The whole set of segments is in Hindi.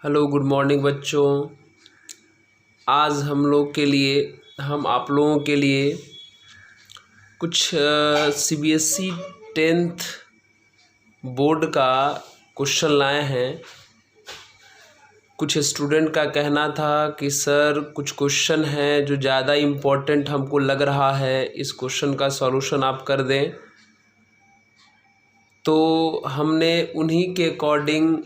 हेलो गुड मॉर्निंग बच्चों। आज हम आप लोगों के लिए कुछ सीबीएसई 10th बोर्ड का क्वेश्चन लाए हैं। कुछ स्टूडेंट का कहना था कि सर कुछ क्वेश्चन हैं जो ज़्यादा इम्पोर्टेंट हमको लग रहा है, इस क्वेश्चन का सॉल्यूशन आप कर दें। तो हमने उन्हीं के अकॉर्डिंग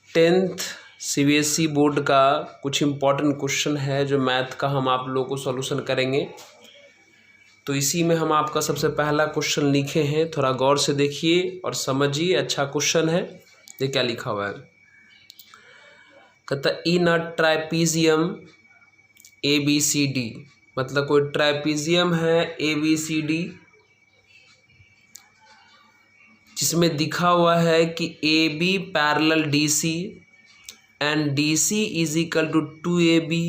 10th सीबीएसई बोर्ड का कुछ इम्पॉर्टेंट क्वेश्चन है जो मैथ का हम आप लोगों को सॉल्यूशन करेंगे। तो इसी में हम आपका सबसे पहला क्वेश्चन लिखे हैं, थोड़ा गौर से देखिए और समझिए। अच्छा क्वेश्चन है, ये क्या लिखा हुआ है। कहता इन अ ट्राइपीजियम ABCD, मतलब कोई ट्राइपीजियम है ABCD जिसमें दिखा हुआ है कि AB parallel DC and DC is equal to 2AB,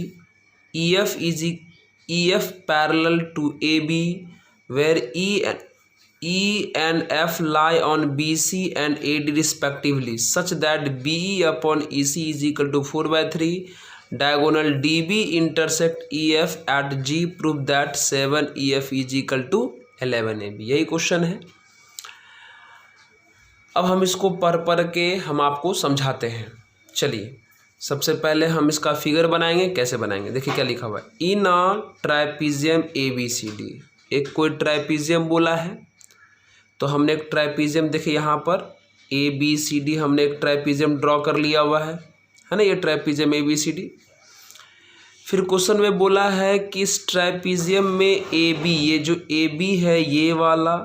EF parallel to AB, where E and F lie on BC and AD respectively, such that BE upon EC is equal to 4/3. Diagonal DB intersect EF at G. Prove that 7EF is equal to 11AB। यही क्वेश्चन है। अब हम इसको पढ़ के हम आपको समझाते हैं। चलिए सबसे पहले हम इसका फिगर बनाएंगे। कैसे बनाएंगे, देखिए क्या लिखा हुआ है। इन अ ट्राइपीजियम ABCD, एक कोई ट्राइपीजियम बोला है तो हमने एक ट्राइपीजियम, देखिए यहाँ पर ABCD हमने एक ट्राइपीजियम ड्रॉ कर लिया हुआ है ना, ये ट्राइपीजियम ABCD। फिर क्वेश्चन में बोला है कि इस ट्राइपीजियम में AB, ये जो AB है ये वाला,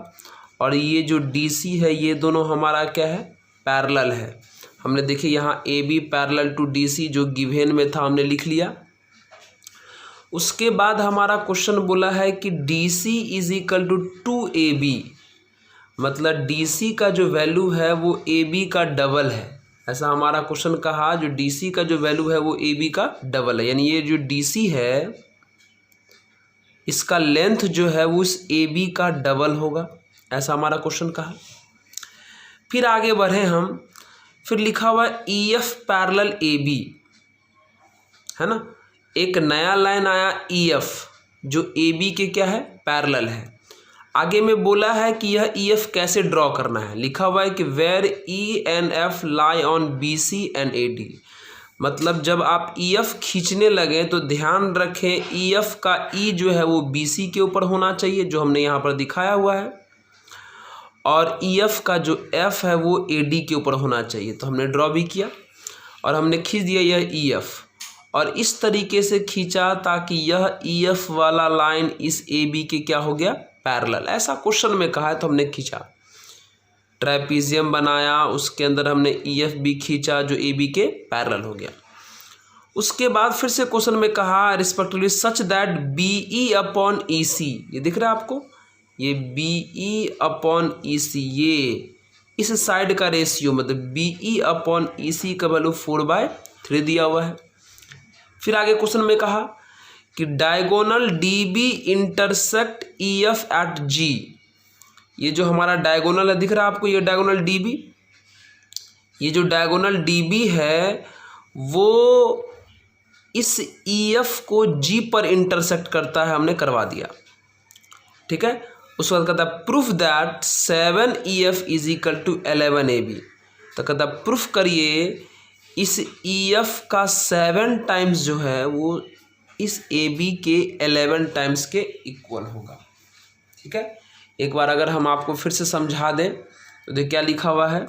और ये जो DC है ये दोनों हमारा क्या है, पैरेलल है। हमने देखिए यहाँ AB पैरेलल टू DC जो गिवन में था हमने लिख लिया। उसके बाद हमारा क्वेश्चन बोला है कि DC is equal to 2AB, मतलब DC का जो वैल्यू है वो AB का डबल है। ऐसा हमारा क्वेश्चन कहा, जो DC का जो वैल्यू है वो AB का डबल है, यानी ये जो DC है इसका लेंथ जो है वो इस AB का डबल होगा, ऐसा हमारा क्वेश्चन कहा। फिर आगे बढ़े हम, फिर लिखा हुआ EF पैरेलल AB है ना, एक नया लाइन आया EF जो AB के क्या है, पैरेलल है। आगे में बोला है कि यह EF कैसे ड्रॉ करना है। लिखा हुआ है कि where E and F lie on BC and AD, मतलब जब आप EF खींचने लगे तो ध्यान रखें EF का E जो है वो BC के ऊपर होना चाहिए, जो हमने यहाँ पर दिखाया हुआ है, और EF का जो F है वो AD के ऊपर होना चाहिए। तो हमने ड्रॉ भी किया और हमने खींच दिया यह EF, और इस तरीके से खींचा ताकि यह EF वाला लाइन इस AB के क्या हो गया, पैरेलल। ऐसा क्वेश्चन में कहा है तो हमने खींचा, ट्राइपीजियम बनाया, उसके अंदर हमने EF भी खींचा जो AB के पैरेलल हो गया। उसके बाद फिर से क्वेश्चन में कहा respectively such that BE upon EC, ये दिख रहा है आपको, ये BE अपॉन EC, ये इस साइड का रेशियो, मतलब BE अपॉन EC का वैल्यू 4/3 दिया हुआ है। फिर आगे क्वेश्चन में कहा कि diagonal DB intersect EF at G, ये जो हमारा डायगोनल है दिख रहा है आपको, ये डायगोनल DB, ये जो डायगोनल DB है वो इस EF को G पर इंटरसेक्ट करता है, हमने करवा दिया, ठीक है। उसके बाद कहता है proof that 7EF is equal to 11AB, तो कहता है प्रूफ करिए इस EF का 7 टाइम्स जो है वो इस AB के 11 टाइम्स के इक्वल होगा, ठीक है। एक बार अगर हम आपको फिर से समझा दें तो देखिए क्या लिखा हुआ है।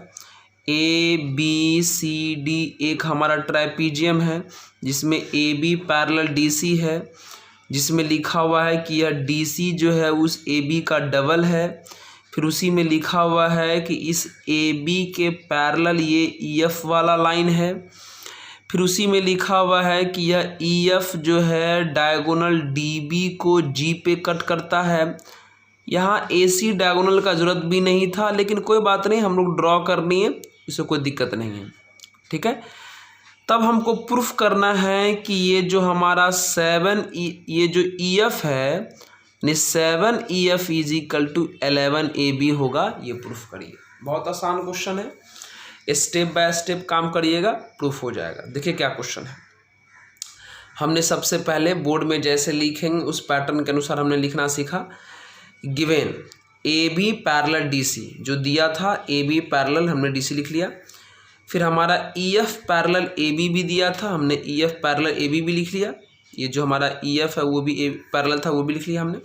ABCD एक हमारा ट्राइपीजियम है जिसमें AB पैरेलल DC है, जिसमें लिखा हुआ है कि यह DC जो है उस AB का डबल है। फिर उसी में लिखा हुआ है कि इस AB के पैरेलल ये EF वाला लाइन है। फिर उसी में लिखा हुआ है कि यह EF जो है डायगोनल DB को G पे कट करता है। यहाँ AC डायगोनल का ज़रूरत भी नहीं था, लेकिन कोई बात नहीं, हम लोग ड्रॉ करनी है, इससे कोई दिक्कत नहीं है, ठीक है। तब हमको प्रूफ करना है कि ये जो हमारा ये जो EF है यानी 7EF is equal to 11AB होगा, ये प्रूफ करिए। बहुत आसान क्वेश्चन है। स्टेप बाय स्टेप काम करिएगा, प्रूफ हो जाएगा। देखिए क्या क्वेश्चन है। हमने सबसे पहले बोर्ड में जैसे लिखेंगे उस पैटर्न के अनुसार हमने लिखना सीखा। Given A B parallel D C, जो दिया था ए बी पैरेलल, हमने डी सी लिख लिया। फिर हमारा E F parallel A B भी दिया था, हमने E F parallel A B भी लिख लिया। ये जो हमारा ई एफ है वो भी ए पैरेलल था, वो भी लिख लिया हमने।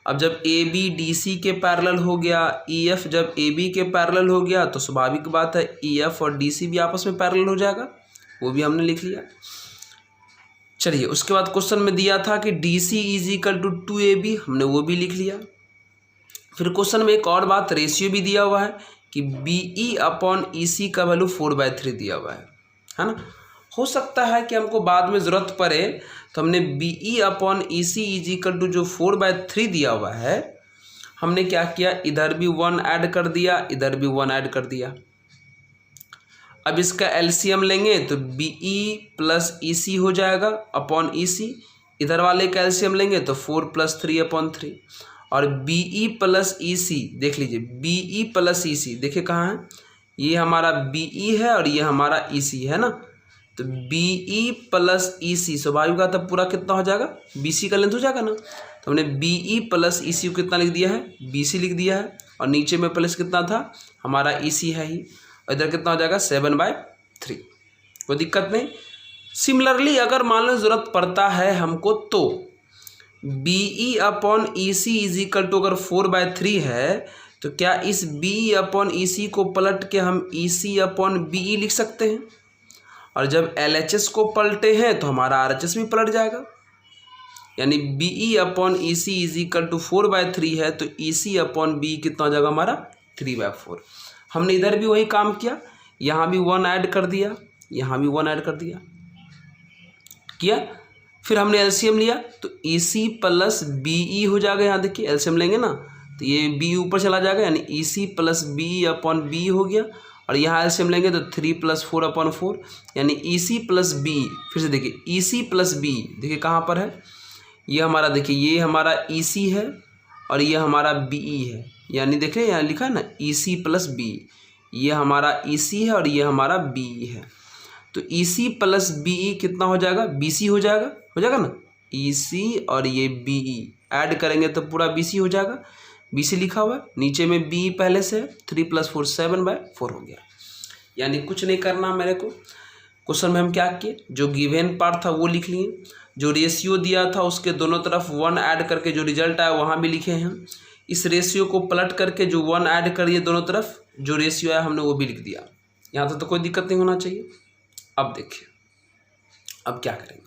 अब जब ए बी डी सी के पैरेलल हो गया, ई एफ जब ए बी के पैरेलल हो गया, तो स्वाभाविक बात है ई एफ और डी सी भी आपस में पैरेलल हो जाएगा, वो भी हमने लिख लिया। चलिए उसके बाद क्वेश्चन में दिया था कि D C is equal to 2AB, हमने वो भी लिख लिया। फिर क्वेश्चन में एक और बात, रेशियो भी दिया हुआ है कि BE अपॉन EC का वैल्यू 4/3 दिया हुआ है ना। हो सकता है कि हमको बाद में ज़रूरत पड़े, तो हमने BE upon EC is equal to जो 4/3 दिया हुआ है, हमने क्या किया, इधर भी 1 ऐड कर दिया, इधर भी 1 ऐड कर दिया। अब इसका एलसीएम लेंगे तो BE प्लस EC हो जाएगा अपॉन EC, इधर वाले का एलसीएम लेंगे तो 4 + 3/3, और BE प्लस EC देख लीजिए, BE प्लस EC देखिए कहाँ है, ये हमारा BE है और ये हमारा EC है ना। तो BE प्लस EC स्वाभाविक बात है पूरा कितना हो जाएगा, BC का लेंथ हो जाएगा ना। तो हमने BE प्लस EC को कितना लिख दिया है, BC लिख दिया है, और नीचे में प्लस कितना था, हमारा EC है ही, और इधर कितना हो जाएगा 7/3, कोई दिक्कत नहीं। सिमिलरली अगर मान लो ज़रूरत पड़ता है हमको, तो BE upon EC is equal to अगर 4/3 है, तो क्या इस BE अपॉन EC को पलट के हम EC अपॉन BE लिख सकते हैं, और जब LHS को पलटे हैं तो हमारा RHS भी पलट जाएगा। यानी BE upon EC is equal to 4/3 है, तो EC अपॉन BE कितना हो जाएगा हमारा 3/4। हमने इधर भी वही काम किया, यहाँ भी 1 ऐड कर दिया, यहाँ भी 1 ऐड कर दिया, किया। फिर हमने एलसीएम लिया तो EC प्लस BE हो जाएगा, यहाँ देखिए एलसीएम लेंगे ना तो ये BE ऊपर चला जाएगा, यानी EC plus BE upon BE हो गया, और यहाँ एलसीएम लेंगे तो 3 + 4/4, यानी EC प्लस BE। फिर से देखिए EC प्लस BE, देखिए कहाँ पर है, ये हमारा देखिए, ये हमारा EC है और ये हमारा BE है, यानी देखिए यहाँ लिखा है ना EC प्लस BE, ये हमारा EC है और ये हमारा BE है। तो EC प्लस BE कितना हो जाएगा, BC हो जाएगा ना। EC और ये BE ऐड करेंगे तो पूरा BC हो जाएगा, BC लिखा हुआ है, नीचे में BE पहले से 3 + 4 7/4 हो गया। यानी कुछ नहीं करना मेरे को, क्वेश्चन में हम क्या किए, जो गिवन पार्ट था वो लिख लिए, जो रेशियो दिया था उसके दोनों तरफ 1 ऐड करके जो रिजल्ट आया वहाँ भी लिखे हैं। इस रेशियो को पलट करके जो 1 ऐड करिए दोनों तरफ, जो रेशियो आया हमने वो भी लिख दिया। यहाँ तो कोई दिक्कत नहीं होना चाहिए। अब देखिए अब क्या करेंगे,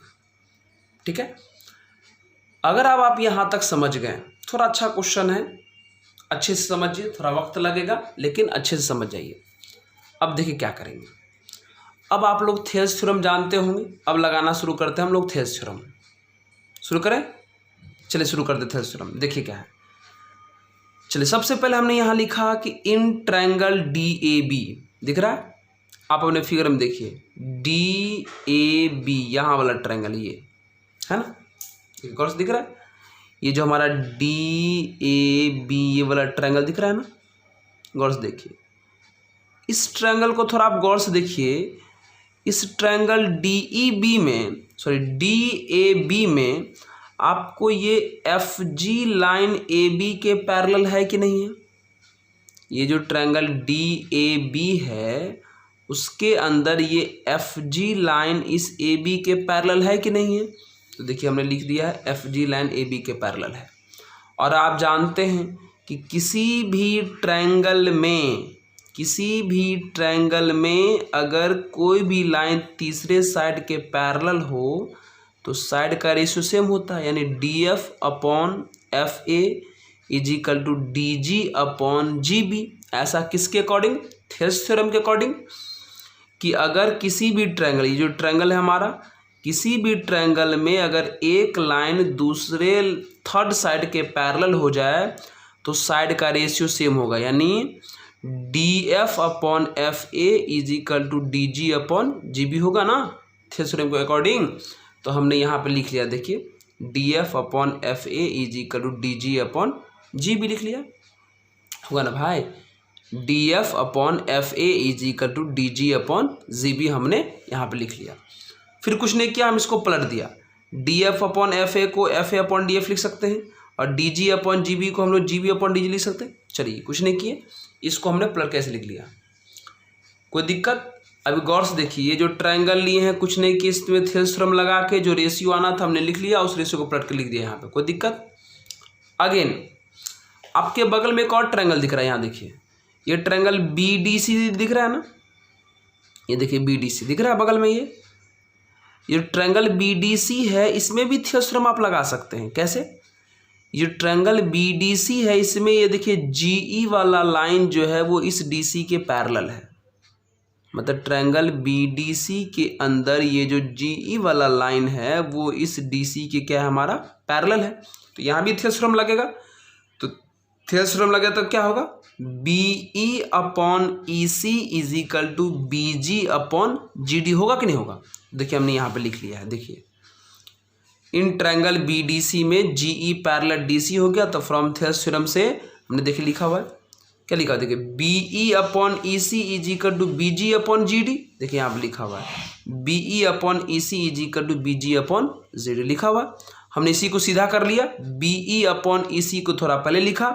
ठीक है। अगर अब आप यहाँ तक समझ गए, थोड़ा अच्छा क्वेश्चन है, अच्छे से समझिए, थोड़ा वक्त लगेगा लेकिन अच्छे से समझ जाइए। अब देखिए क्या करेंगे। अब आप लोग थेल्स थ्योरम जानते होंगे, अब लगाना शुरू करते हैं हम लोग थेल्स थ्योरम। शुरू करें, चलिए शुरू कर देते हैं थेल्स थ्योरम। देखिए क्या है, चलिए सबसे पहले हमने यहाँ लिखा कि इन ट्रायंगल DAB, दिख रहा है आप अपने फिगर में देखिए, DAB यहाँ वाला ट्रायंगल ये है ना, गौर से दिख रहा है, ये जो हमारा DAB ये वाला ट्रायंगल दिख रहा है ना, गौर से देखिए। इस ट्रायंगल को थोड़ा आप गौर से देखिए, इस ट्रायंगल DAB में आपको ये FG लाइन AB के पैरेलल है कि नहीं है। ये जो ट्रायंगल DAB है उसके अंदर ये FG लाइन इस AB के पैरेलल है कि नहीं है। तो देखिए हमने लिख दिया है FG लाइन AB के पैरेलल है। और आप जानते हैं कि किसी भी ट्रायंगल में अगर कोई भी लाइन तीसरे साइड के पैरेलल हो तो साइड का रेशियो सेम होता है, यानी DF upon FA is equal to DG upon GB। ऐसा किसके अकॉर्डिंग, थेल्स थ्योरम के अकॉर्डिंग, कि अगर किसी भी ट्रायंगल, ये जो ट्रायंगल है हमारा, किसी भी ट्रायंगल में अगर एक लाइन दूसरे थर्ड साइड के पैरेलल हो जाए तो साइड का रेशियो सेम होगा, यानी DF upon FA is equal to DG upon GB होगा ना थेल्स थ्योरम के अकॉर्डिंग। तो हमने यहाँ पे लिख लिया, देखिए DF upon FA is equal to DG upon GB लिख लिया, होगा ना भाई। DF upon FA is equal to DG upon GB हमने यहाँ पे लिख लिया। फिर कुछ नहीं किया, हम इसको पलट दिया। DF अपॉन FA को FA अपॉन DF लिख सकते हैं और DG अपॉन GB को हम लोग GB अपॉन DG लिख सकते हैं। चलिए कुछ नहीं किए, इसको हमने पलट कैसे लिख लिया, कोई दिक्कत? अभी गौर से देखिए, ये जो ट्रायंगल लिए हैं कुछ नहीं किए, इसमें थेल्स थ्योरम लगा के जो रेशियो आना था हमने लिख लिया, उस रेशियो को पलट के लिख दिया यहाँ पे, कोई दिक्कत? अगेन आपके बगल में एक और ट्रायंगल दिख रहा है, यहाँ देखिए ये ट्रायंगल BDC दिख रहा है ना, ये देखिए BDC दिख रहा है बगल में, ये ट्रायंगल BDC है, इसमें भी थेल्स थ्योरम आप लगा सकते हैं। कैसे? ये ट्रायंगल BDC है, इसमें ये देखिए GE वाला लाइन जो है वो इस DC के पैरेलल है, मतलब ट्रायंगल BDC के अंदर ये जो GE वाला लाइन है वो इस DC के क्या है, हमारा पैरेलल है। तो यहाँ भी थेल्स थ्योरम लगेगा, तो थेल्स थ्योरम लगेगा तो क्या होगा, BE upon EC is equal to BG upon GD होगा कि नहीं होगा? देखिए हमने यहाँ पे लिख लिया है, देखिए इन ट्रायंगल BDC में GE पैरेलल DC हो गया, तो फ्रॉम थेल्स थ्योरम से हमने देखिए लिखा हुआ है, क्या लिखा? देखिए BE upon EC is equal to BG upon GD, देखिए यहाँ पे लिखा हुआ है BE upon EC is equal to BG upon GD लिखा हुआ। हमने इसी को सीधा कर लिया, BE अपॉन EC को थोड़ा पहले लिखा,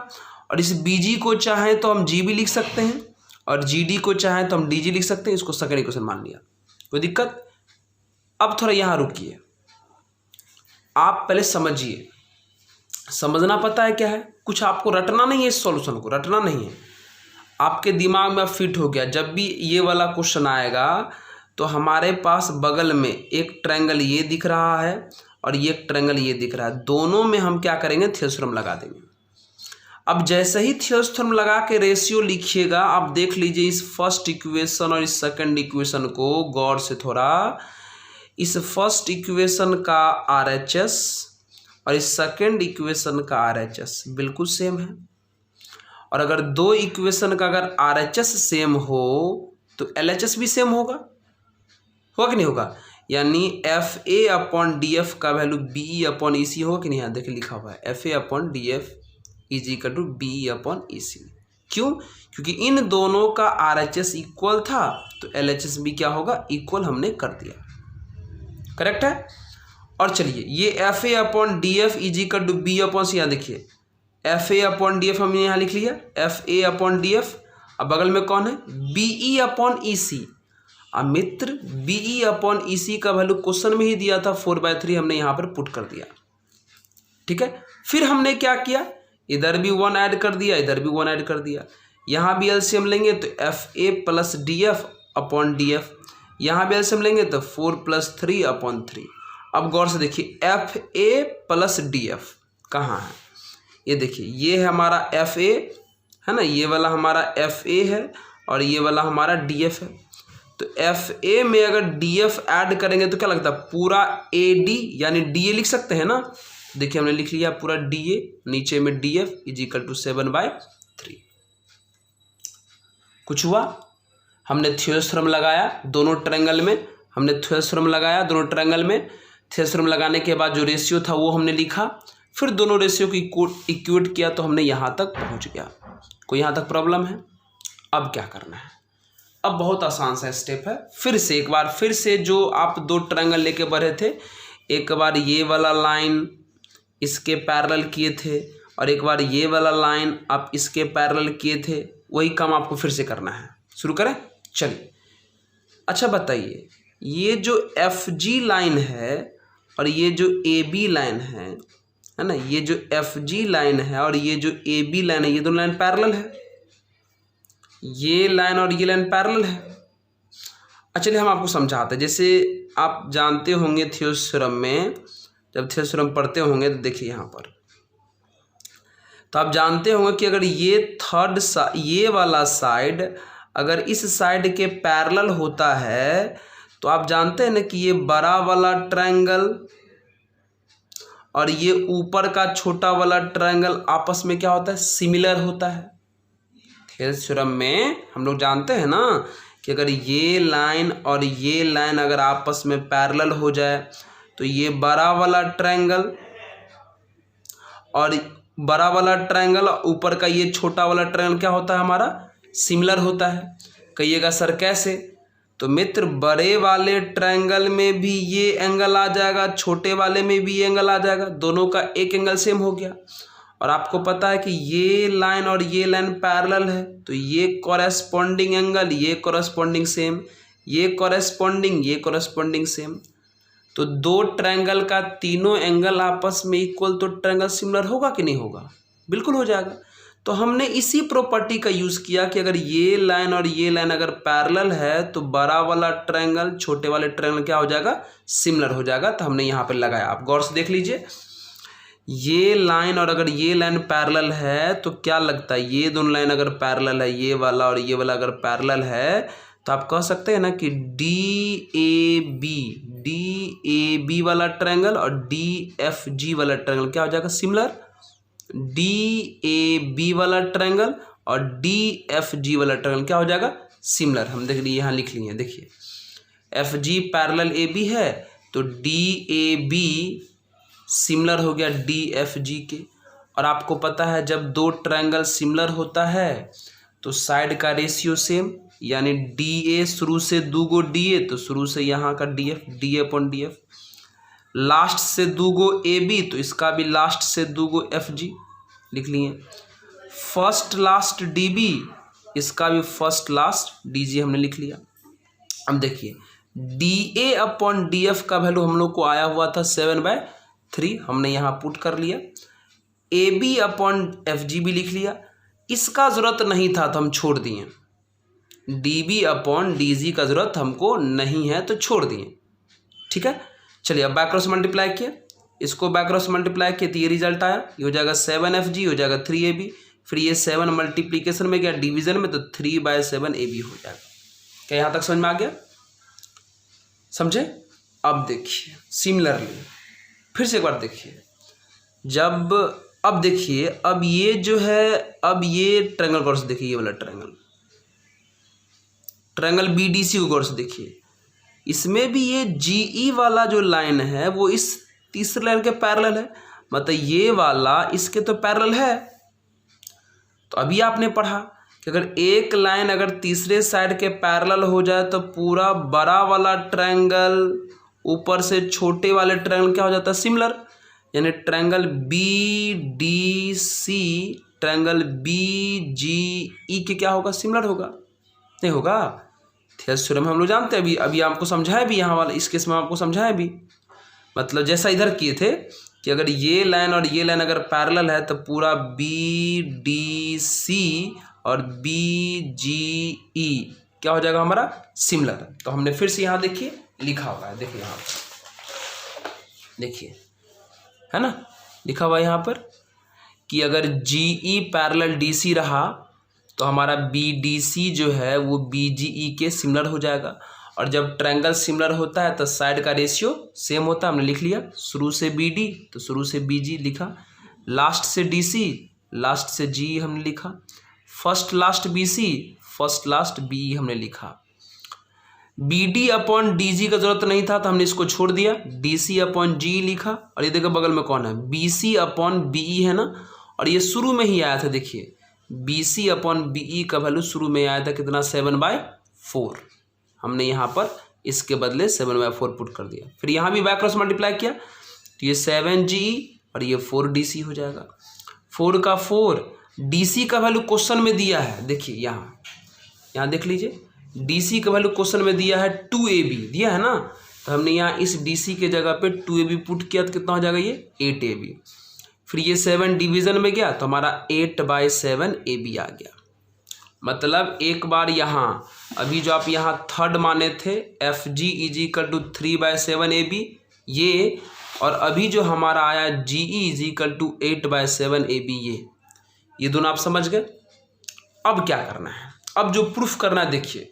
और इस BG को चाहें तो हम GB लिख सकते हैं और GD को चाहें तो हम DG लिख सकते हैं, इसको सेकंड इक्वेशन मान लिया, कोई दिक्कत? अब थोड़ा यहाँ रुकिए, आप पहले समझिए, समझना पता है क्या है, कुछ आपको रटना नहीं है, इस सॉल्यूशन को रटना नहीं है, आपके दिमाग में फिट हो गया। जब भी ये वाला क्वेश्चन आएगा तो हमारे पास बगल में एक ट्रायंगल ये दिख रहा है और ये एक ट्रायंगल ये दिख रहा है, दोनों में हम क्या करेंगे, थेल्स थ्योरम लगा देंगे। अब जैसे ही थेल्स थ्योरम लगा के रेशियो लिखिएगा, आप देख लीजिए इस फर्स्ट इक्वेशन और इस सेकंड इक्वेशन को गौर से थोड़ा, इस फर्स्ट इक्वेशन का RHS और इस सेकंड इक्वेशन का RHS बिल्कुल सेम है, और अगर दो इक्वेशन का अगर RHS सेम हो तो LHS भी सेम होगा कि नहीं होगा? यानी FA अपॉन DF का वैल्यू BE अपॉन EC होगा कि नहीं? यहाँ देखिए लिखा हुआ है FA upon DF is equal to BE upon EC। क्यों? क्योंकि इन दोनों का RHS इक्वल था, तो LHS भी क्या होगा, इक्वल हमने कर दिया, करेक्ट है। और चलिए ये FA upon DF is equal to B upon C, यहाँ देखिए FA अपॉन DF हमने यहाँ लिख लिया FA अपॉन DF, अब बगल में कौन है, BE अपॉन EC। अब मित्र BE अपॉन EC का वैल्यू क्वेश्चन में ही दिया था 4/3, हमने यहाँ पर पुट कर दिया, ठीक है। फिर हमने क्या किया, इधर भी 1 ऐड कर दिया, इधर भी 1 ऐड कर दिया, यहाँ भी एलसीएम लेंगे तो FA plus DF upon DF, यहाँ भी एलसीएम लेंगे तो 4 + 3 अपॉन 3। अब गौर से देखिए FA प्लस DF कहाँ है, ये देखिए ये है हमारा FA है ना, ये वाला हमारा FA है और ये वाला हमारा DF है। तो FA में अगर DF ऐड करेंगे तो क्या लगता है, पूरा AD यानी DA लिख सकते हैं ना। देखिए हमने लिख लिया पूरा DA, नीचे में DF इज इक्वल टू 7/3। कुछ हुआ, हमने थेल्स थ्योरम लगाया दोनों ट्रायंगल में, हमने थेल्स थ्योरम लगाया दोनों ट्रायंगल में। थेल्स थ्योरम लगाने के बाद जो रेशियो था वो हमने लिखा, फिर दोनों रेशियो को इक्वेट किया तो हमने यहाँ तक पहुँच गया। कोई यहाँ तक प्रॉब्लम है? अब क्या करना है, अब बहुत आसान सा स्टेप है। फिर से एक बार फिर से जो आप दो ट्रायंगल लेके बढ़े थे, एक बार ये वाला लाइन इसके पैरेलल किए थे और एक बार ये वाला लाइन आप इसके पैरेलल किए थे, वही काम आपको फिर से करना है। शुरू करें, चलिए। अच्छा बताइए, ये जो FG लाइन है और ये जो AB लाइन है ना, ये जो FG लाइन है और ये जो AB लाइन है, ये दोनों लाइन पैरेलल है, ये लाइन और ये लाइन पैरेलल है। चलिए हम आपको समझाते हैं। जैसे आप जानते होंगे थेल्स थ्योरम में, जब थेल्स थ्योरम पढ़ते होंगे तो देखिए यहाँ पर, तो आप जानते होंगे कि अगर ये वाला साइड अगर इस साइड के पैरेलल होता है तो आप जानते हैं ना कि ये बड़ा वाला ट्रायंगल और ये ऊपर का छोटा वाला ट्रायंगल आपस में क्या होता है, सिमिलर होता है। थेल्स थ्योरम में हम लोग जानते हैं ना कि अगर ये लाइन और ये लाइन अगर आपस में पैरेलल हो जाए तो ये बड़ा वाला ट्रायंगल और बड़ा वाला ट्रायंगल ऊपर का ये छोटा वाला ट्रायंगल क्या होता है हमारा, सिमिलर होता है। कहिएगा सर कैसे? तो मित्र बड़े वाले ट्रायंगल में भी ये एंगल आ जाएगा, छोटे वाले में भी ये एंगल आ जाएगा, दोनों का एक एंगल सेम हो गया। और आपको पता है कि ये लाइन और ये लाइन पैरेलल है, तो ये कॉरेस्पॉन्डिंग एंगल, ये कॉरेस्पॉन्डिंग सेम, ये कॉरेस्पॉन्डिंग सेम। तो दो ट्रायंगल का तीनों एंगल आपस में इक्वल, तो ट्रायंगल सिमिलर होगा कि नहीं होगा? बिल्कुल हो जाएगा। तो हमने इसी प्रॉपर्टी का यूज़ किया कि अगर ये लाइन और ये लाइन अगर पैरेलल है तो बड़ा वाला ट्रायंगल छोटे वाले ट्रायंगल क्या हो जाएगा? सिमिलर हो जाएगा। तो हमने यहाँ पर लगाया, आप गौर से देख लीजिए, ये लाइन और अगर ये लाइन पैरेलल है तो क्या लगता है, ये दोनों लाइन अगर पैरेलल है, ये वाला और ये वाला अगर पैरेलल है, तो आप कह सकते हैं ना कि डी ए बी वाला ट्रायंगल और DFG वाला ट्रायंगल क्या हो जाएगा? सिमिलर। DAB वाला ट्रायंगल और DFG वाला ट्रायंगल क्या हो जाएगा? सिमिलर। हम देख लिए, यहाँ लिख लिए, देखिए FG पैरेलल AB है तो DAB सिमिलर हो गया DFG के। और आपको पता है जब दो ट्रायंगल सिमिलर होता है तो साइड का रेशियो सेम, यानी DA शुरू से दूगो DA, तो शुरू से यहाँ का DA/DF, लास्ट से दूगो AB तो इसका भी लास्ट से दूगो FG लिख लिए, फर्स्ट लास्ट DB इसका भी फर्स्ट लास्ट DG हमने लिख लिया। अब देखिए DA/DF का वैल्यू हम लोग को आया हुआ था 7/3, हमने यहाँ पुट कर लिया। AB/FG भी लिख लिया, इसका ज़रूरत नहीं था तो हम छोड़ दिए। DB/DG का ज़रूरत हमको नहीं है तो छोड़ दिए, ठीक है। चलिए अब बैक क्रॉस मल्टीप्लाई किया, इसको बैक क्रॉस मल्टीप्लाई किया तो ये रिजल्ट आया, ये हो जाएगा 7FG, हो जाएगा 3AB, फिर ये 7 मल्टीप्लीकेशन में गया डिवीजन में तो 3/7AB हो जाएगा। क्या यहाँ तक समझ में आ गया? समझे? अब देखिए सिमिलरली फिर से एक बार देखिए, जब अब देखिए, अब ये जो है, अब ये ट्रायंगल गौर से देखिए, ये वाला ट्रायंगल BDC को गौर से देखिए, इसमें भी ये GE वाला जो लाइन है वो इस तीसरे लाइन के पैरेलल है, मतलब ये वाला इसके तो पैरेलल है। तो अभी आपने पढ़ा कि अगर एक लाइन अगर तीसरे साइड के पैरेलल हो जाए तो पूरा बड़ा वाला ट्रायंगल ऊपर से छोटे वाले ट्रायंगल क्या हो जाता है? सिमिलर। यानी ट्रायंगल BDC ट्रायंगल BGE के क्या होगा? सिमिलर होगा, नहीं होगा? थेल्स थ्योरम हम लोग जानते हैं, अभी आपको समझाया भी, यहाँ वाला इस केस में आपको समझाया भी, मतलब जैसा इधर किए थे कि अगर ये लाइन और ये लाइन अगर पैरेलल है तो पूरा BDC और BGE क्या हो जाएगा हमारा? सिमिलर। तो हमने फिर से यहाँ देखिए लिखा हुआ है, देखिए यहाँ देखिए, है ना, लिखा हुआ है यहाँ पर कि अगर GE पैरेलल DC रहा तो हमारा BDC जो है वो BGE के सिमिलर हो जाएगा। और जब ट्रायंगल सिमिलर होता है तो साइड का रेशियो सेम होता है, हमने लिख लिया, शुरू से BD तो शुरू से BG लिखा, लास्ट से DC लास्ट से GE हमने लिखा, first last BC first last BE हमने लिखा। BD/DG का जरूरत नहीं था तो हमने इसको छोड़ दिया, DC/GE लिखा। और ये देखो बगल में कौन है? BC/BE है ना, और ये शुरू में ही आया था, देखिए BC/BE का वैल्यू शुरू में आया था कितना? 7/4। हमने यहाँ पर इसके बदले 7/4 पुट कर दिया। फिर यहाँ भी बैक क्रॉस मल्टीप्लाई किया तो ये 7GE और ये 4DC हो जाएगा। 4 का 4 DC का वैल्यू क्वेश्चन में दिया है, देखिए यहाँ देख लीजिए, DC का वैल्यू क्वेश्चन में दिया है 2AB दिया है ना, तो हमने यहाँ इस DC के जगह पे 2AB पुट किया तो कितना हो जाएगा? ये 8AB। फिर ये 7 डिवीजन में गया तो हमारा 8/7AB आ गया। मतलब एक बार यहाँ अभी जो आप यहाँ थर्ड माने थे FG = 3/7AB ये, और अभी जो हमारा आया GE = 8/7AB ये दोनों आप समझ गए। अब क्या करना है? अब जो प्रूफ करना है, देखिए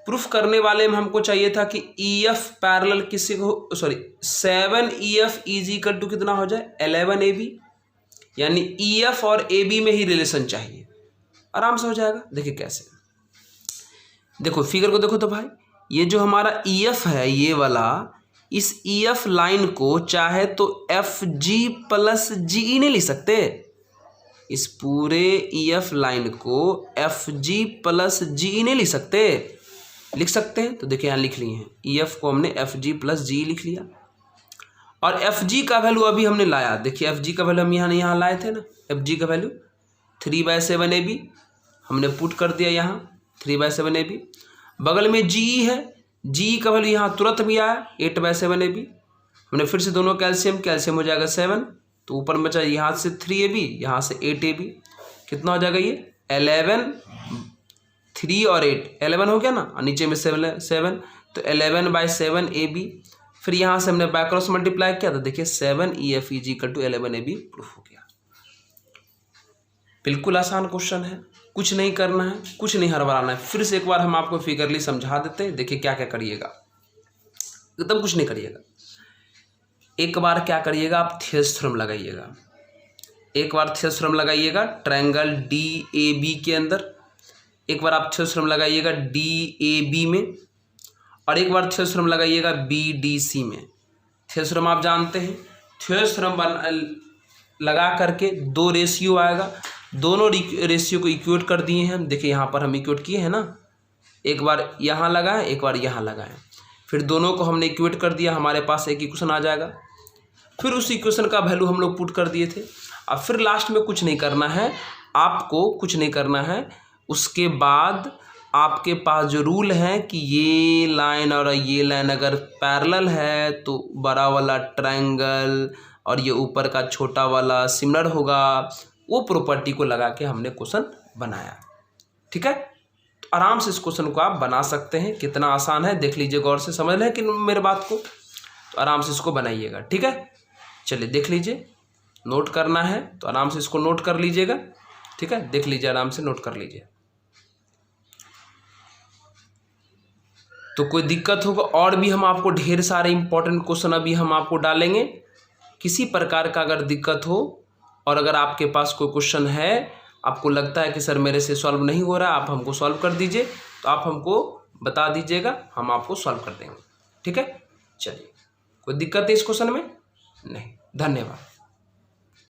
प्रूफ करने वाले में हमको चाहिए था कि EF पैरेलल किसी को 7EF = कितना हो जाए? 11AB, यानी EF और AB में ही रिलेशन चाहिए, आराम से हो जाएगा। देखिए कैसे, देखो फिगर को देखो तो भाई, ये जो हमारा EF है ये वाला, इस EF लाइन को चाहे तो FG + GE नहीं लिख सकते? इस पूरे EF लाइन को FG प्लस GE नहीं लिख सकते? लिख सकते हैं। तो देखिए यहाँ लिख लिए हैं, EF को हमने FG प्लस GE लिख लिया। और FG का वैल्यू अभी हमने लाया, देखिए FG का वैल्यू हम यहाँ लाए थे ना, FG का वैल्यू 3/7 AB हमने पुट कर दिया यहाँ 3/7 AB। बगल में GE है, GE का वैल्यू यहाँ तुरंत भी आया 8/7 AB। हमने फिर से दोनों कैल्शियम हो जाएगा 7, तो ऊपर में चाहिए यहाँ से 3 AB, यहाँ से 8 AB। कितना हो जाएगा ये 11, 3 और 8 11 हो गया ना, और नीचे में 7 तो 11/7 AB। फिर यहाँ से हमने बाय क्रॉस मल्टीप्लाई किया तो देखिए 7 EFEG = 11 AB प्रूफ हो गया। बिल्कुल आसान क्वेश्चन है, कुछ नहीं करना है, कुछ नहीं हड़बड़ाना है। फिर से एक बार हम आपको फिगरली समझा देते हैं। देखिए क्या क्या करिएगा, एकदम कुछ नहीं करिएगा। एक बार क्या करिएगा, आप थेल्स थ्योरम लगाइएगा। एक बार थेल्स थ्योरम लगाइएगा ट्रायंगल DAB के अंदर, एक बार आप थेल्स थ्योरम लगाइएगा DAB में, और एक बार थेल्स थ्योरम लगाइएगा BDC में। थेल्स थ्योरम आप जानते हैं, थेल्स थ्योरम लगा करके 2 रेशियो आएगा, दोनों रेशियो को इक्वेट कर दिए हैं हम। देखिए यहाँ पर हम इक्वेट किए हैं ना, एक बार यहाँ लगाएं, एक बार यहाँ लगाएं, फिर दोनों को हमने इक्वेट कर दिया, हमारे पास एक इक्वेशन आ जाएगा। फिर उस इक्वेशन का वैल्यू हम लोग पुट कर दिए थे। अब फिर लास्ट में कुछ नहीं करना है, आपको कुछ नहीं करना है। उसके बाद आपके पास जो रूल है कि ये लाइन और ये लाइन अगर पैरेलल है तो बड़ा वाला ट्रायंगल और ये ऊपर का छोटा वाला सिमिलर होगा, वो प्रॉपर्टी को लगा के हमने क्वेश्चन बनाया। ठीक है, तो आराम से इस क्वेश्चन को आप बना सकते हैं। कितना आसान है देख लीजिए, गौर से समझ लें कि मेरे बात को, तो आराम से इसको बनाइएगा। ठीक है, चलिए देख लीजिए, नोट करना है तो आराम से इसको नोट कर लीजिएगा। ठीक है, देख लीजिए, आराम से नोट कर लीजिए। तो कोई दिक्कत होगा और भी हम आपको ढेर सारे इंपॉर्टेंट क्वेश्चन अभी हम आपको डालेंगे। किसी प्रकार का अगर दिक्कत हो और अगर आपके पास कोई क्वेश्चन है, आपको लगता है कि सर मेरे से सॉल्व नहीं हो रहा, आप हमको सॉल्व कर दीजिए, तो आप हमको बता दीजिएगा, हम आपको सॉल्व कर देंगे। ठीक है, चलिए, कोई दिक्कत है इस क्वेश्चन में? नहीं। धन्यवाद।